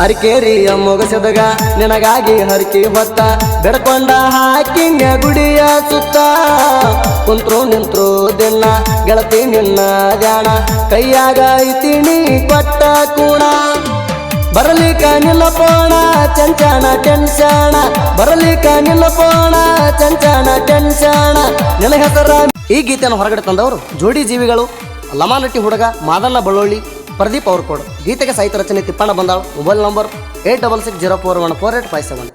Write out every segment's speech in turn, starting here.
ಅರಿಕೇರಿಯ ಮೊಗಸದಗ ನಿನಗಾಗಿ ಹರಕಿ ಹೊತ್ತ ಬೆಡ್ಕೊಂಡ ಹಾಕಿಂಗ ಗುಡಿಯ ಸುತ್ತ ಕುಂತ್ರು ನಿಂತ್ರು ದಿನ ಗೆಳತಿ ನಿನ್ನ ಜಾಣ ಕೈಯಾಗ ಐತಿಣಿ ಕೊಟ್ಟ ಕೂಣ ಬರಲಿಕ ನಿಲ್ಲ ಪೋಣ ಚಂಚಣ ಟೆನ್ಷಣ ಬರಲಿಕ ನಿಲ್ಲ ಪೋಣ ಚಂಚಣ ಟೆನ್ಷಣ ನಿನ್ನ ಹೆಸರ. ಈ ಗೀತೆಯನ್ನು ಹೊರಗಡೆ ತಂದವರು ಜೋಡಿ ಜೀವಿಗಳು ಲಮಾನಟ್ಟಿ ಹುಡುಗ ಮಾದಣ್ಣ ಬಳ್ಳೊಳ್ಳಿ ಪ್ರದೀಪ್ ಅವ್ರ ಕೊಡು. ಗೀತೆಗೆ ಸಾಹಿತ್ಯ ರಚನೆ ತಿಪ್ಪಣ್ಣ ಬಂದಾಳು. Mobile number 8660414857.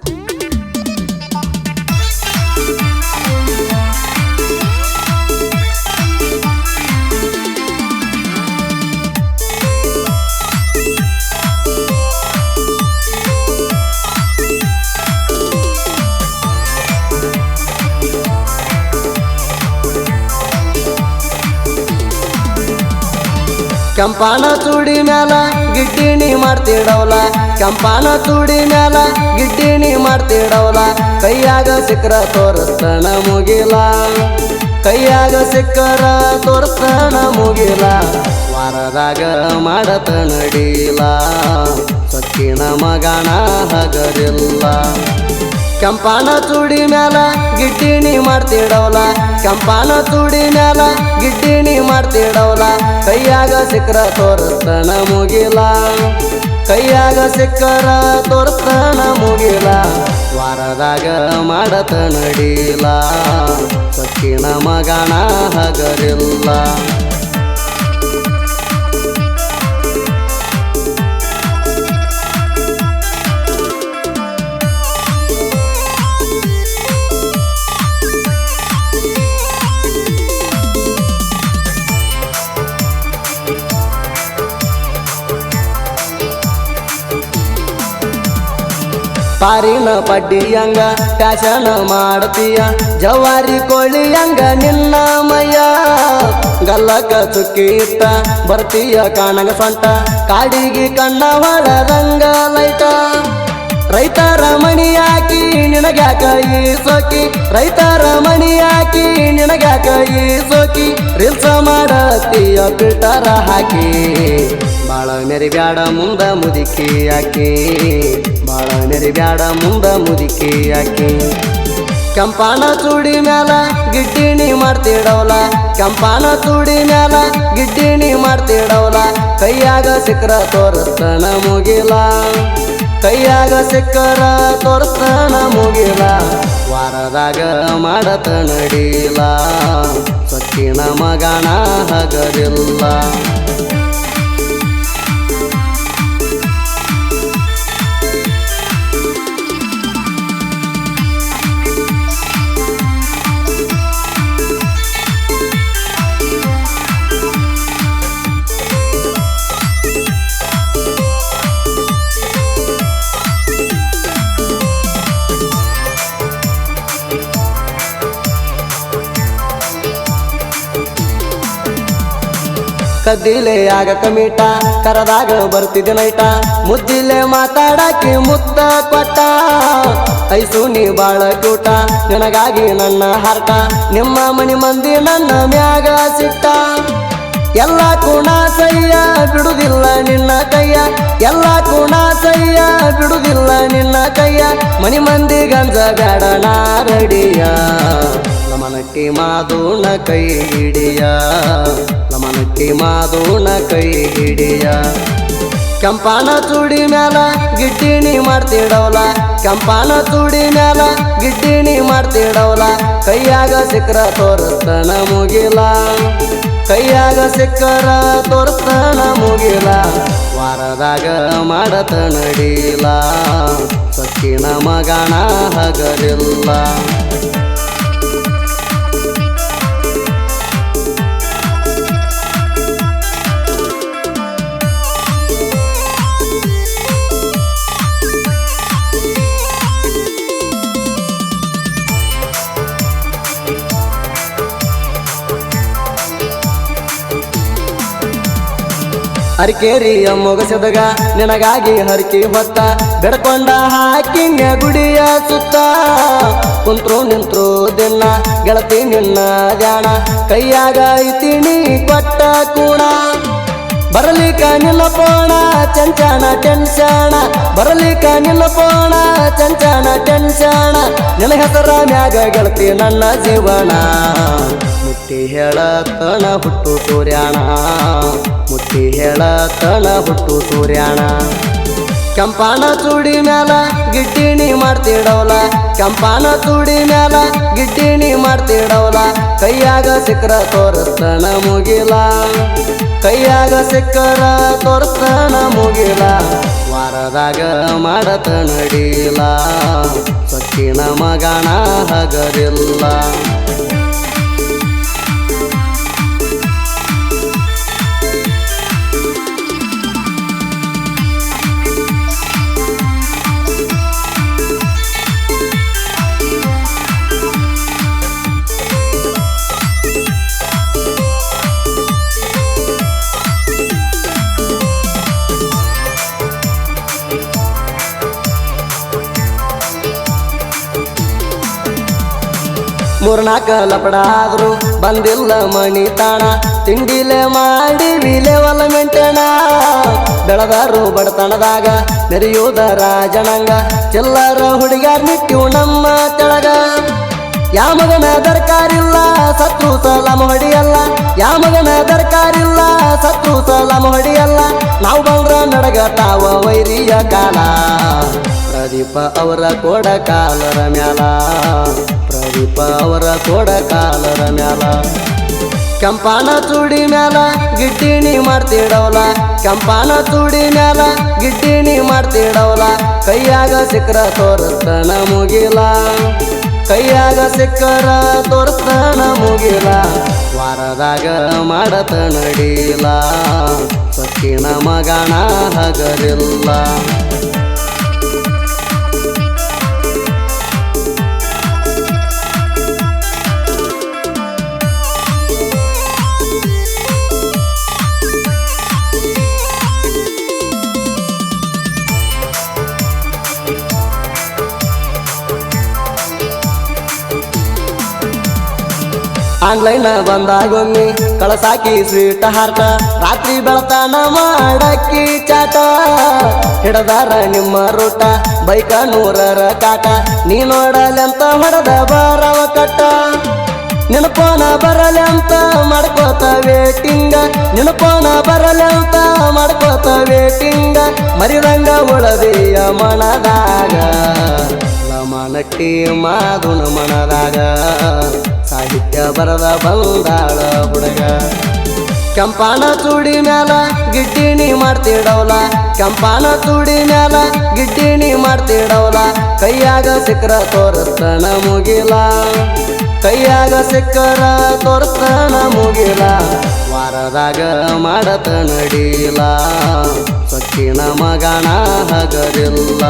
ಕೆಂಪಾನ ಚೂಡಿ ಮ್ಯಾಲ ಗಿಡ್ಡಿಣಿ ಮಾಡ್ತಿಡವಲ ಕೆಂಪಾನ ಚೂಡಿ ಮ್ಯಾಲ ಗಿಡ್ಡಿಣಿ ಮಾಡ್ತಿಡವಲ ಕೈಯಾಗ ಸಿಕ್ಕರ ತೋರಿಸ್ತಣ ಮುಗಿಲ ಕೈಯಾಗ ಸಿಕ್ಕರ ತೋರಿಸ್ತಣ ಮುಗಿಲ ವಾರದಾಗ ಮಾಡತ ನಡೀಲ ಸಕ್ಕಿನ ಮಗನ ಹಗರಿಲ್ಲ. ಕೆಂಪಾನ ಚೂಡಿ ಮ್ಯಾಲ ಗಿಡ್ಡಿಣಿ ಮಾಡ್ತಿಡವಲ ಕೆಂಪಾನ ಚೂಡಿ ಮ್ಯಾಲ ಗಿಡ್ಡಿಣಿ ಮಾಡ್ತಿಡವಲ ಕೈಯಾಗ ಸಿಕ್ಕರ ತೋರಿಸ್ತಣ ಮುಗಿಲ ಕೈಯಾಗ ಸಿಕ್ಕರ ತೋರಿಸ್ತಣ ಮುಗಿಲ ವಾರದಾಗ ಮಾಡತ ನಡೀಲ ಸಕ್ಕಿನ ಮಗನ ಹಗರಿಲ್ಲ. ಪಾರಿನ ಪಡ್ಡಿಯಂಗ ಫ್ಯಾಷನ್ ಮಾಡ್ತೀಯ ಜವಾರಿ ಕೋಳಿಯಂಗ ನಿನ್ನ ಮಯ್ಯ ಗಲ್ಲಕ ಚುಕ್ಕಿ ಇಟ್ಟ ಬರ್ತೀಯ ಕಾಣಗ ಸೊಂಟ ಕಾಡಿಗೆ ಕಣ್ಣ ಹೊಳದಂಗ ಲೈಟ ರೈತರ ಮಣಿ ಹಾಕಿ ನಿನಗ್ಯಾಕ ಈ ಸೋಕಿ ರೈತರ ಮಣಿ ಹಾಕಿ ನಿನಗ್ಯಾಕ ಈ ಸೋಕಿ ರೀಲ್ಸ ಮಾಡತ್ತೀಯ ಫಿಲ್ಟರ ಹಾಕಿ ಬಾಳ ಮೆರಿಬ್ಯಾಡ ಮುಂದ ಮುದುಕಿ ಹಾಕಿ ಬಾಳ ಮೆರಿಬ್ಯಾಡ ಮುಂದ ಮುದುಕಿ ಹಾಕಿ. ಕೆಂಪಾನ ಚೂಡಿ ಮ್ಯಾಲ ಗಿಡ್ಡಿಣಿ ಮಾಡ್ತಿಡವಲ ಕೆಂಪಾನ ಚೂಡಿ ಮ್ಯಾಲ ಗಿಡ್ಡಿಣಿ ಮಾಡ್ತಿಡವಲ ಕೈಯಾಗ ಸಿಕ್ಕರ ತೋರಿಸ್ತಣ ಮುಗಿಲ ಕೈಯಾಗ ಸಿಕ್ಕರ ತೋರಿಸ್ತಣ ಮುಗಿಲ ವಾರದಾಗ ಮಾಡತ ನಡೀಲ ಸಕ್ಕಿನ ಮಗನ ಹಗರಿಲ್ಲ. ಕದ್ದಿಲೆ ಆಗ ಕಮೀಟ ಕರದಾಗ ಬರ್ತಿದ್ದೆ ನೈಟ ಮುದ್ದಿಲೆ ಮಾತಾಡಾಕಿ ಮುತ್ತ ಕೊಟ್ಟ ಐಸು ನೀ ಬಾಳ ಕೂಟ ನಿನಗಾಗಿ ನನ್ನ ಹಾರ್ಟ ನಿಮ್ಮ ಮನಿ ಮಂದಿ ನನ್ನ ಮ್ಯಾಗ ಸಿಟ್ಟ ಎಲ್ಲ ಕುಣ ಸಯ್ಯ ಬಿಡುದಿಲ್ಲ ನಿನ್ನ ಕೈಯ ಎಲ್ಲ ಕುಣ ಸಯ್ಯ ಬಿಡುದಿಲ್ಲ ನಿನ್ನ ಕೈಯ ಮನಿ ಮಂದಿ ಗಂಜ ಬ್ಯಾಡ ನಾರಡಿಯ ಲಮನಟ್ಟಿ ಮಾದೂನ ಕೈ ಹಿಡಿಯ ಲಮನಟ್ಟಿ ಮಾದೂನ ಕೈ ಹಿಡಿಯ. ಕೆಂಪಾನ ಚೂಡಿ ಮ್ಯಾಲ ಗಿಡ್ಡಿಣಿ ಮಾಡ್ತಿಡವಲ ಕೆಂಪಾನ ಚೂಡಿ ಮ್ಯಾಲ ಗಿಡ್ಡಿಣಿ ಮಾಡ್ತಿಡವಲ ಕೈಯಾಗ ಸಿಕ್ಕರ ತೋರಿಸ್ತಣ ಮುಗಿಲ ಕೈಯಾಗ ಸಿಕ್ಕರ ತೋರಿಸ್ತಣ ಮುಗಿಲ ವಾರದಾಗ ಮಾಡತ ನಡೀಲ ಸಕ್ಕಿನ ಮಗನ ಹಗರಿಲ್ಲ. ಅರಿಕೇರಿಯ ಮೊಗಸದಗ ನಿನಗಾಗಿ ಹರಕಿ ಹೊತ್ತ ಬೆಡ್ಕೊಂಡ ಹಾಕಿಂಗ ಗುಡಿಯ ಸುತ್ತ ಕುಂತ್ರು ನಿಂತ್ರು ದಿನ ಗೆಳತಿ ನಿನ್ನ ಜಾಣ ಕೈಯಾಗ ಐತಿಣಿ ಕೊಟ್ಟ ಕೂಣ ಬರಲಿಕ ನಿನ್ನ ಪೋಣ ಚಂಚನ ಟೆನ್ಷಣ ಬರಲಿಕ ನಿನ್ನ ಪೋಣ ಚಂಚನ ಟೆನ್ಷಣ ನಿನ್ನ ಹೆಸರ ಮ್ಯಾಗ ಗೆಳತಿ ನನ್ನ ಜೀವನ ಮುಟ್ಟಿ ಹೇಳತನ ಹುಟ್ಟು ಸೂರ್ಯಾಣ ಮುಟ್ಟಿ ಹೇಳತನ ಹುಟ್ಟು ಸೂರ್ಯಾಣ ಕೆಂಪಾನ ಚೂಡಿ ಮ್ಯಾಲ ಗಿಡ್ಡಿಣಿ ಮಾಡ್ತಿಡವಲ ಕೆಂಪಾನ ಚೂಡಿ ಮ್ಯಾಲ ಗಿಡ್ಡಿಣಿ ಮಾಡ್ತಿಡವಲ ಕೈಯಾಗ ಸಿಕ್ಕರ ತೋರಿಸ್ತನ ಮುಗಿಲ ಕೈಯಾಗ ಸಿಕ್ಕರ ತೋರಿಸ್ತನ ಮುಗಿಲ ವಾರದಾಗ ಮಾಡತ ನಡೀಲ ಸೊಕ್ಕಿನ ಮಗಣ ಹಗರಿಲ್ಲ ಮೂರ್ನಾಕ ಲಪಡ ಆದ್ರು ಬಂದಿಲ್ಲ ಮಣಿ ತಾಣ ತಿಂಡಿಲೆ ಮಾಡಿ ವಿಲೇವಲ ಮೆಂಟೆಣ ಬೆಳದಾರು ಬಡತನದಾಗ ಮೆರೆಯುವುದ ರಾಜನಂಗ ಚಿಲ್ಲರ ಹುಡುಗ್ಯಾರ ನಿಟ್ಟಿವು ನಮ್ಮ ತೆಳಗ ಯಾ ಮಗನ ದರ್ಕಾರಿಲ್ಲ ಸತ್ರು ಸಲಾಮ ಹೊಡಿಯಲ್ಲ ಯಾ ಮಗನ ದರ್ಕಾರಿಲ್ಲ ಸತ್ರು ಸಲಾಮ ಹೊಡಿಯಲ್ಲ ನಾವು ಬಂದ್ರ ನಡಗ ತಾವ ವೈರಿಯ ಕಾಲ ಪ್ರದೀಪ ಅವರ ಕೋಡ ಕಾಲರ ಮ್ಯಾಲ ಪ್ರದೀಪ ಅವರ ಕೋಡ ಕಾಲರ ಮ್ಯಾಲ ಕೆಂಪಾನ ಚೂಡಿ ಮ್ಯಾಲ ಗಿಡ್ಡಿಣಿ ಮಾಡ್ತಿಡವಲ ಕೆಂಪಾನ ಚೂಡಿ ಮ್ಯಾಲ ಗಿಡ್ಡಿಣಿ ಮಾಡ್ತಿಡವಲ ಕೈಯಾಗ ಸಿಕ್ಕರ ತೋರಿಸ್ತನ ಮುಗಿಲ ಕೈಯಾಗ ಸಿಕ್ಕರ ತೋರಿಸ್ತನ ಮುಗಿಲ ವಾರದಾಗ ಮಾಡತ ನಡೀಲ ಸೊಕ್ಕಿನ ಮಗಣ ಹಗರಿಲ್ಲ ಆನ್ಲೈನ್ ಬಂದಾಗೊಮ್ಮೆ ಕಳಸಾಕಿ ಸ್ವೀಟ್ ಹಾರ್ಟ ರಾತ್ರಿ ಬೆಳತಾನ ಮಾಡಕ್ಕಿ ಚಾಟ ಹಿಡದಾರ ನಿಮ್ಮ ರೂಟ ಬೈಕ 100ರ ಕಾಟ ನೀ ನೋಡಲೆಂತ ಹೊಡೆದ ಬರವ ಕಟ್ಟ ನೆನಪೋನ ಬರಲೆ ಅಂತ ಮಾಡ್ಕೋತ ವೇಟಿಂಗ ನೆನಪೋನ ಬರಲೆ ಅಂತ ಮಾಡ್ಕೋತ ವೇಟಿಂಗ ಮರಿದಂಗ ಉಳದಿಯ ಮನದಾಗ ಲಮನಟ್ಟಿ ಮಾದುನ ಮನದಾಗ ಸಾಹಿತ್ಯ ಬರದ ಬಂದಾಳ ಹುಡುಗ ಕೆಂಪಾನ ಚೂಡಿ ಮ್ಯಾಲ ಗಿಡ್ಡಿಣಿ ಮಾಡ್ತಿಡವಲ ಕೆಂಪಾನ ಚೂಡಿ ಮ್ಯಾಲ ಗಿಡ್ಡಿಣಿ ಮಾಡ್ತಿಡವಲ ಕೈಯಾಗ ಸಿಕ್ಕರ ತೋರಿಸ್ತನ ಮುಗಿಲ ಕೈಯಾಗ ಸಿಕ್ಕರ ತೋರಿಸ್ತನ ಮುಗಿಲ ವಾರದಾಗ ಮಾಡತ ನಡೀಲ ಸೊಕ್ಕಿನ ಮಗಣ ಹಗರಿಲ್ಲ